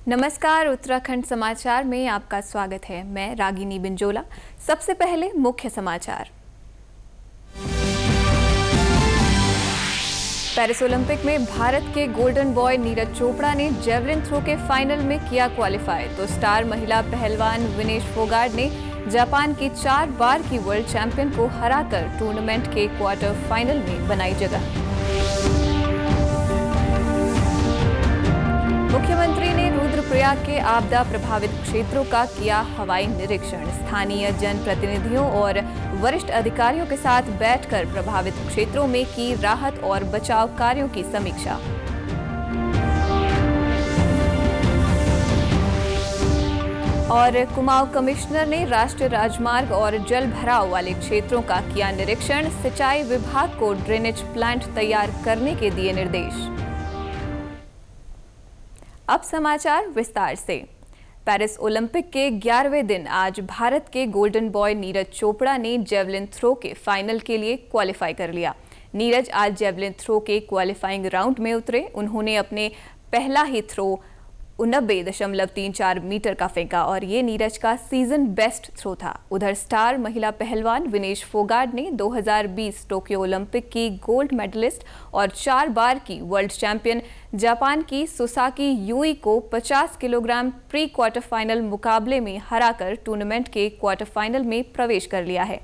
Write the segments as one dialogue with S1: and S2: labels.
S1: नमस्कार, उत्तराखंड समाचार में आपका स्वागत है। मैं रागिनी बिंजोला। सबसे पहले मुख्य समाचार। पेरिस ओलंपिक में भारत के गोल्डन बॉय नीरज चोपड़ा ने जेवलिन थ्रो के फाइनल में किया क्वालिफाई, तो स्टार महिला पहलवान विनेश फोगाट ने जापान की 4 बार की वर्ल्ड चैंपियन को हराकर टूर्नामेंट के क्वार्टर फाइनल में बनाई जगह। मुख्यमंत्री ने रुद्रप्रयाग के आपदा प्रभावित क्षेत्रों का किया हवाई निरीक्षण। स्थानीय जनप्रतिनिधियों और वरिष्ठ अधिकारियों के साथ बैठकर प्रभावित क्षेत्रों में की राहत और बचाव कार्यों की समीक्षा। और कुमाऊं कमिश्नर ने राष्ट्रीय राजमार्ग और जल भराव वाले क्षेत्रों का किया निरीक्षण। सिंचाई विभाग को ड्रेनेज प्लांट तैयार करने के दिए निर्देश। अब समाचार विस्तार से। पेरिस ओलंपिक के 11वें दिन आज भारत के गोल्डन बॉय नीरज चोपड़ा ने जेवलिन थ्रो के फाइनल के लिए क्वालिफाई कर लिया। नीरज आज जेवलिन थ्रो के क्वालिफाइंग राउंड में उतरे। उन्होंने अपने पहला ही थ्रो 89.34 मीटर का फेंका और ये नीरज का सीजन बेस्ट थ्रो था। उधर स्टार महिला पहलवान विनेश फोगाट ने 2020 टोक्यो ओलंपिक की गोल्ड मेडलिस्ट और 4 बार की वर्ल्ड चैंपियन जापान की सुसाकी यूई को 50 किलोग्राम प्री क्वार्टर फाइनल मुकाबले में हराकर टूर्नामेंट के क्वार्टर फाइनल में प्रवेश कर लिया है।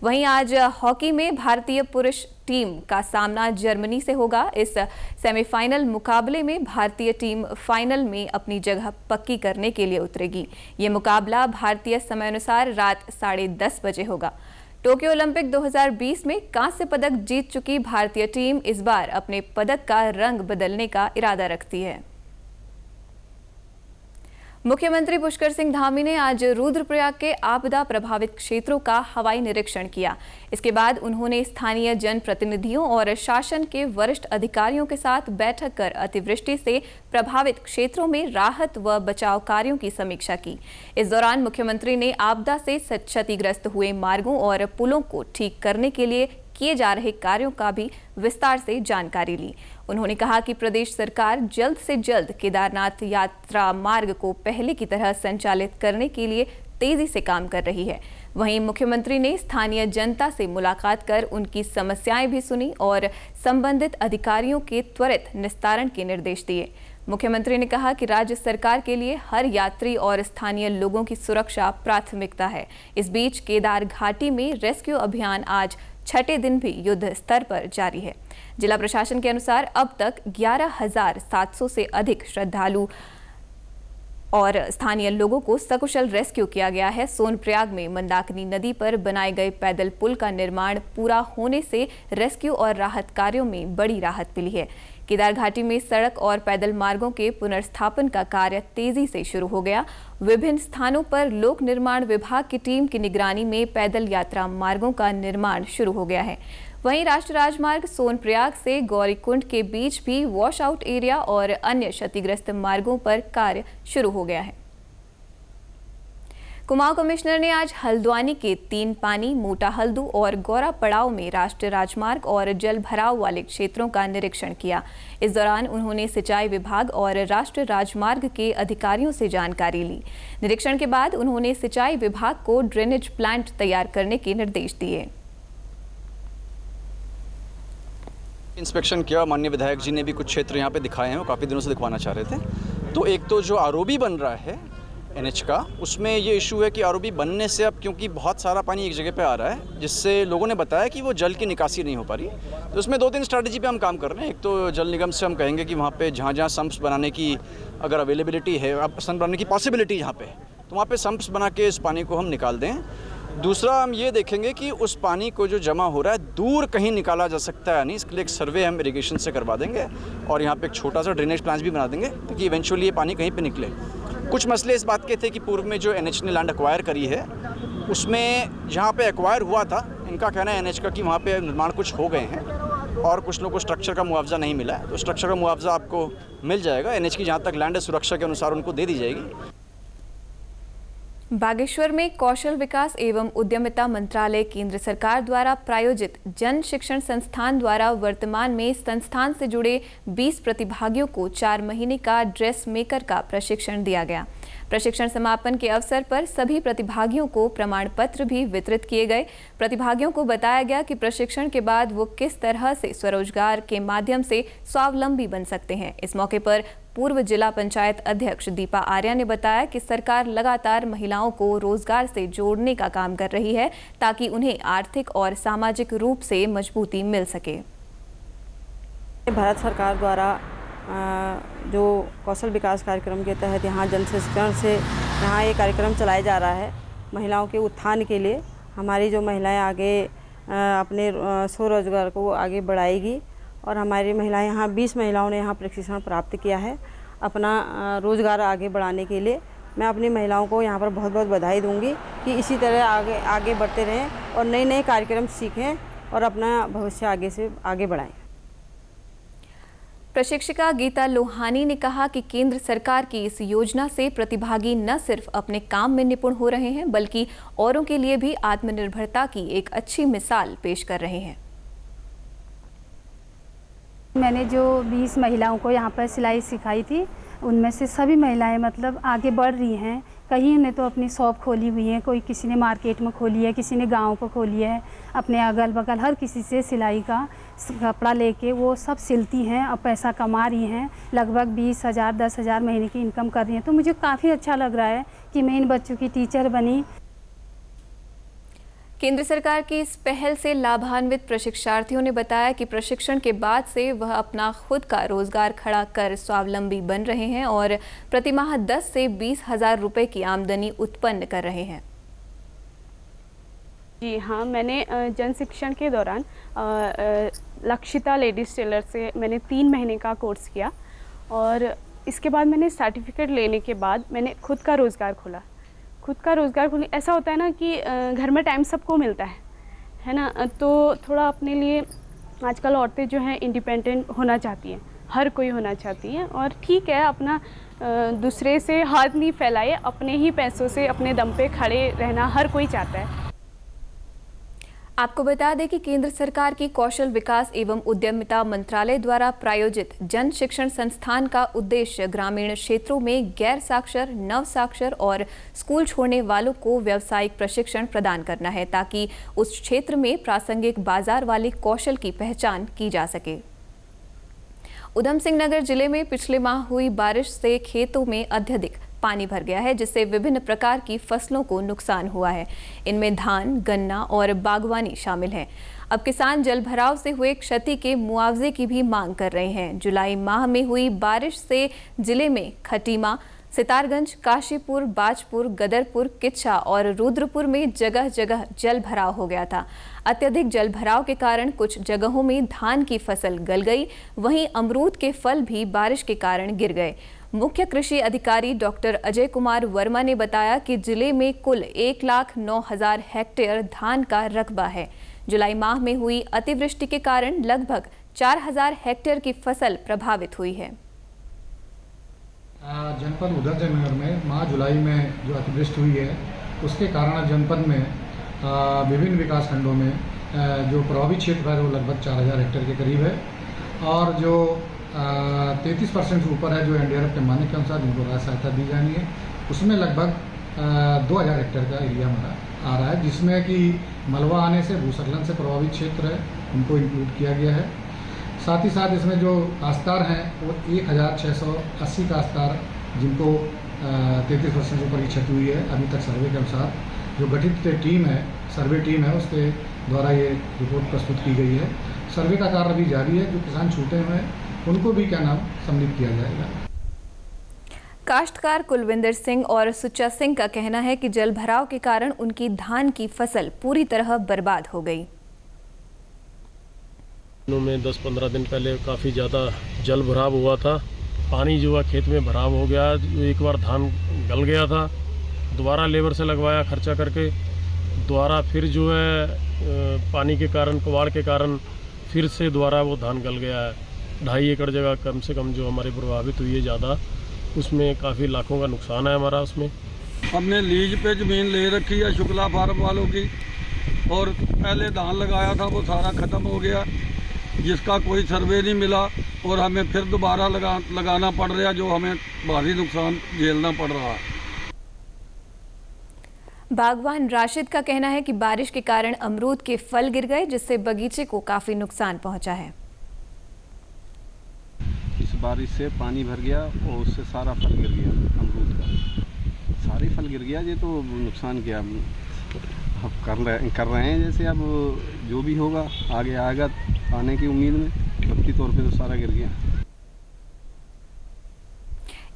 S1: वहीं आज हॉकी में भारतीय पुरुष टीम का सामना जर्मनी से होगा। इस सेमीफाइनल मुकाबले में भारतीय टीम फाइनल में अपनी जगह पक्की करने के लिए उतरेगी। ये मुकाबला भारतीय समयानुसार रात 10:30 बजे होगा। टोक्यो ओलंपिक 2020 में कांस्य पदक जीत चुकी भारतीय टीम इस बार अपने पदक का रंग बदलने का इरादा रखती है। मुख्यमंत्री पुष्कर सिंह धामी ने आज रुद्रप्रयाग के आपदा प्रभावित क्षेत्रों का हवाई निरीक्षण किया। इसके बाद उन्होंने स्थानीय जनप्रतिनिधियों और शासन के वरिष्ठ अधिकारियों के साथ बैठक कर अतिवृष्टि से प्रभावित क्षेत्रों में राहत व बचाव कार्यों की समीक्षा की। इस दौरान मुख्यमंत्री ने आपदा से क्षतिग्रस्त हुए मार्गों और पुलों को ठीक करने के लिए किए जा रहे कार्यों का भी विस्तार से जानकारी ली। उन्होंने कहा कि प्रदेश सरकार जल्द से जल्द केदारनाथ यात्रा मार्ग को पहले की तरह संचालित करने के लिए तेजी से काम कर रही है। वहीं मुख्यमंत्री ने स्थानीय जनता से मुलाकात कर उनकी समस्याएं भी सुनी और संबंधित अधिकारियों के त्वरित निस्तारण के निर्देश दिए। मुख्यमंत्री ने कहा कि राज्य सरकार के लिए हर यात्री और स्थानीय लोगों की सुरक्षा प्राथमिकता है। इस बीच केदार घाटी में रेस्क्यू अभियान आज 6ठे दिन भी युद्ध स्तर पर जारी है। जिला प्रशासन के अनुसार अब तक 11,700 से अधिक श्रद्धालु और स्थानीय लोगों को सकुशल रेस्क्यू किया गया है। सोनप्रयाग में मंदाकिनी नदी पर बनाए गए पैदल पुल का निर्माण पूरा होने से रेस्क्यू और राहत कार्यों में बड़ी राहत मिली है। केदार घाटी में सड़क और पैदल मार्गों के पुनर्स्थापन का कार्य तेजी से शुरू हो गया। विभिन्न स्थानों पर लोक निर्माण विभाग की टीम की निगरानी में पैदल यात्रा मार्गों का निर्माण शुरू हो गया है। वहीं राष्ट्रीय राजमार्ग सोनप्रयाग से गौरीकुंड के बीच भी वॉश आउट एरिया और अन्य क्षतिग्रस्त मार्गों पर कार्य शुरू हो गया है। कुमाऊं कमिश्नर ने आज हल्द्वानी के 3 पानी, मोटा हल्दू और गौरा पड़ाव में राष्ट्रीय राजमार्ग और जल भराव वाले क्षेत्रों का निरीक्षण किया। इस दौरान उन्होंने सिंचाई विभाग और राष्ट्रीय राजमार्ग के अधिकारियों से जानकारी ली। निरीक्षण के बाद उन्होंने सिंचाई विभाग को ड्रेनेज प्लांट तैयार करने के निर्देश दिए।
S2: इंस्पेक्शन किया। माननीय विधायक जी ने भी कुछ क्षेत्र यहाँ पे दिखाए हैं, वो काफ़ी दिनों से दिखवाना चाह रहे थे। तो एक तो जो आरओबी बन रहा है एनएच का, उसमें ये इशू है कि आरओबी बनने से अब क्योंकि बहुत सारा पानी एक जगह पे आ रहा है, जिससे लोगों ने बताया कि वो जल की निकासी नहीं हो पा रही। तो उसमें 2-3 स्ट्रैटेजी पे हम काम कर रहे हैं। एक तो जल निगम से हम कहेंगे कि वहाँ पे जहाँ सम्प्स बनाने की अगर अवेलेबिलिटी है, सम्प बनाने की पॉसिबिलिटी जहाँ पे, तो वहाँ पे सम्प्स बना के इस पानी को हम निकाल दें। दूसरा हम ये देखेंगे कि उस पानी को जो जमा हो रहा है दूर कहीं निकाला जा सकता है या नहीं, इसके लिए एक सर्वे हम इरिगेशन से करवा देंगे और यहाँ पे एक छोटा सा ड्रेनेज प्लान भी बना देंगे ताकि इवेंचुअली ये पानी कहीं पे निकले। कुछ मसले इस बात के थे कि पूर्व में जो एनएच ने लैंड एक्वायर करी है, उसमें जहाँ पे एक्वायर हुआ था, इनका कहना है एनएच का कि वहाँ पे निर्माण कुछ हो गए हैं और कुछ लोगों को स्ट्रक्चर का मुआवजा नहीं मिला है। तो स्ट्रक्चर का मुआवजा आपको मिल जाएगा। एनएच की जहाँ तक लैंड है सुरक्षा के अनुसार उनको दे दी जाएगी।
S1: बागेश्वर में कौशल विकास एवं उद्यमिता मंत्रालय केंद्र सरकार द्वारा प्रायोजित जन शिक्षण संस्थान द्वारा वर्तमान में संस्थान से जुड़े 20 प्रतिभागियों को 4 महीने का ड्रेस मेकर का प्रशिक्षण दिया गया। प्रशिक्षण समापन के अवसर पर सभी प्रतिभागियों को प्रमाण पत्र भी वितरित किए गए। प्रतिभागियों को बताया गया कि प्रशिक्षण के बाद वो किस तरह से स्वरोजगार के माध्यम से स्वावलंबी बन सकते हैं। इस मौके पर पूर्व जिला पंचायत अध्यक्ष दीपा आर्या ने बताया कि सरकार लगातार महिलाओं को रोजगार से जोड़ने का काम कर रही है ताकि उन्हें आर्थिक और सामाजिक रूप से मजबूती मिल सके।
S3: भारत सरकार द्वारा जो कौशल विकास कार्यक्रम के तहत यहाँ जन शिक्षण से यहाँ ये कार्यक्रम चलाया जा रहा है महिलाओं के उत्थान के लिए। हमारी जो महिलाएं आगे अपने स्वरोजगार को आगे बढ़ाएगी और हमारी महिलाएं यहाँ 20 महिलाओं ने यहाँ प्रशिक्षण प्राप्त किया है अपना रोज़गार आगे बढ़ाने के लिए। मैं अपनी महिलाओं को यहाँ पर बहुत बहुत बधाई दूंगी कि इसी तरह आगे बढ़ते रहें और नए नए कार्यक्रम सीखें और अपना भविष्य आगे से आगे बढ़ाएं।
S1: प्रशिक्षिका गीता लोहानी ने कहा कि केंद्र सरकार की इस योजना से प्रतिभागी न सिर्फ अपने काम में निपुण हो रहे हैं बल्कि औरों के लिए भी आत्मनिर्भरता की एक अच्छी मिसाल पेश कर रहे हैं।
S4: मैंने जो 20 महिलाओं को यहाँ पर सिलाई सिखाई थी उनमें से सभी महिलाएं मतलब आगे बढ़ रही हैं। कहीं ने तो अपनी शॉप खोली हुई है, कोई किसी ने मार्केट में खोली है, किसी ने गांव को खोली है। अपने अगल बगल हर किसी से सिलाई का कपड़ा लेके वो सब सिलती हैं और पैसा कमा रही हैं। लगभग 20,000 10,000 महीने की इनकम कर रही हैं। तो मुझे काफ़ी अच्छा लग रहा है कि मैं इन बच्चों की टीचर बनी।
S1: केंद्र सरकार की इस पहल से लाभान्वित प्रशिक्षार्थियों ने बताया कि प्रशिक्षण के बाद से वह अपना खुद का रोजगार खड़ा कर स्वावलंबी बन रहे हैं और प्रतिमाह 10 से 20,000 रुपए की आमदनी उत्पन्न कर रहे हैं।
S5: जी हाँ, मैंने जन शिक्षण के दौरान लक्षिता लेडीज टेलर से मैंने 3 महीने का कोर्स किया और इसके बाद मैंने सर्टिफिकेट लेने के बाद मैंने खुद का रोज़गार खोला। ऐसा होता है ना कि घर में टाइम सबको मिलता है ना, तो थोड़ा अपने लिए आजकल औरतें जो हैं इंडिपेंडेंट होना चाहती हैं, हर कोई होना चाहती है और ठीक है अपना दूसरे से हाथ नहीं फैलाए, अपने ही पैसों से अपने दम पे खड़े रहना हर कोई चाहता है।
S1: आपको बता दें कि केंद्र सरकार की कौशल विकास एवं उद्यमिता मंत्रालय द्वारा प्रायोजित जन शिक्षण संस्थान का उद्देश्य ग्रामीण क्षेत्रों में गैर साक्षर, नव साक्षर और स्कूल छोड़ने वालों को व्यावसायिक प्रशिक्षण प्रदान करना है ताकि उस क्षेत्र में प्रासंगिक बाजार वाले कौशल की पहचान की जा सके। उधम सिंह नगर जिले में पिछले माह हुई बारिश से खेतों में अत्यधिक पानी भर गया है जिससे विभिन्न प्रकार की फसलों को नुकसान हुआ है। इनमें धान, गन्ना और बागवानी शामिल है। अब किसान जलभराव से हुए क्षति के मुआवजे की भी मांग कर रहे हैं। जुलाई माह में हुई बारिश से जिले में खटीमा, सितारगंज, काशीपुर, बाजपुर, गदरपुर, किच्छा और रुद्रपुर में जगह जगह जल भराव हो गया था। अत्यधिक जल भराव के कारण कुछ जगहों में धान की फसल गल गई, वहीं अमरूद के फल भी बारिश के कारण गिर गए। मुख्य कृषि अधिकारी डॉक्टर अजय कुमार वर्मा ने बताया कि जिले में कुल 1,09,000 हेक्टेयर धान का रकबा है। जुलाई माह में हुई अतिवृष्टि के कारण लगभग 4,000 हेक्टेयर की फसल प्रभावित हुई है।
S6: जनपद उधम सिंह नगर में माह जुलाई में जो अतिवृष्टि हुई है उसके कारण जनपद में विभिन्न विकास खंडों में जो प्रभावित क्षेत्र है वो लगभग 4,000 हेक्टेयर के करीब है और जो 33% से ऊपर है जो NDRF के मानक के अनुसार जिनको राहत सहायता दी जानी है उसमें लगभग 2,000 हेक्टेयर का एरिया हमारा आ रहा है, जिसमें कि मलबा आने से भूस्खलन से प्रभावित क्षेत्र है उनको इंक्लूड किया गया है। साथ ही साथ इसमें जो काश्तकार हैं वो 1,680 काश्तकार जिनको 33% से ऊपर की क्षति हुई है। अभी तक सर्वे के अनुसार जो गठित टीम है, सर्वे टीम है, उसके द्वारा ये रिपोर्ट प्रस्तुत की गई है। सर्वे का कार्य भी जारी है। जो किसान छूटे हुए हैं उनको भी क्या नाम सम्मिलित किया जाएगा।
S1: काश्तकार कुलविंदर सिंह और सुच्चा सिंह का कहना है कि जल भराव के कारण उनकी धान की फसल पूरी तरह बर्बाद हो गई।
S7: में 10-15 दिन पहले काफ़ी ज़्यादा जल भराव हुआ था। पानी जो है खेत में भराव हो गया। एक बार धान गल गया था, दोबारा लेबर से लगवाया खर्चा करके, दोबारा फिर जो है पानी के कारण, कबाड़ के कारण फिर से दोबारा वो धान गल गया है। 2.5 एकड़ जगह कम से कम जो हमारी प्रभावित हुई है ज़्यादा, उसमें काफ़ी लाखों का नुकसान है हमारा उसमें।
S8: हमने लीज पे ज़मीन ले रखी है शुक्ला फार्म वालों की, और पहले धान लगाया था वो सारा ख़त्म हो गया, जिसका कोई सर्वे नहीं मिला, और हमें फिर दोबारा लगाना पड़ रहा, जो हमें भारी नुकसान झेलना पड़ रहा है।
S1: बागवान राशिद का कहना है कि बारिश के कारण अमरूद के फल गिर गए, जिससे बगीचे को काफी नुकसान पहुंचा है।
S9: इस बारिश से पानी भर गया और उससे सारा फल गिर गया, अमरूद का सारे फल गिर गया। ये तो नुकसान किया अब कर रहे हैं, जैसे अब जो भी होगा आगे आएगा आने की उम्मीद में, वक्ती तौर पे तो सारा गिर गया।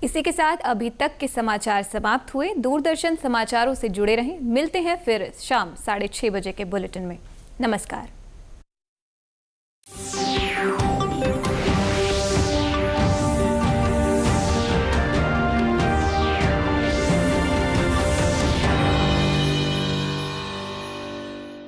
S1: इसी के साथ अभी तक के समाचार समाप्त हुए। दूरदर्शन समाचारों से जुड़े रहें। मिलते हैं फिर शाम 6:30 बजे के बुलेटिन में। नमस्कार।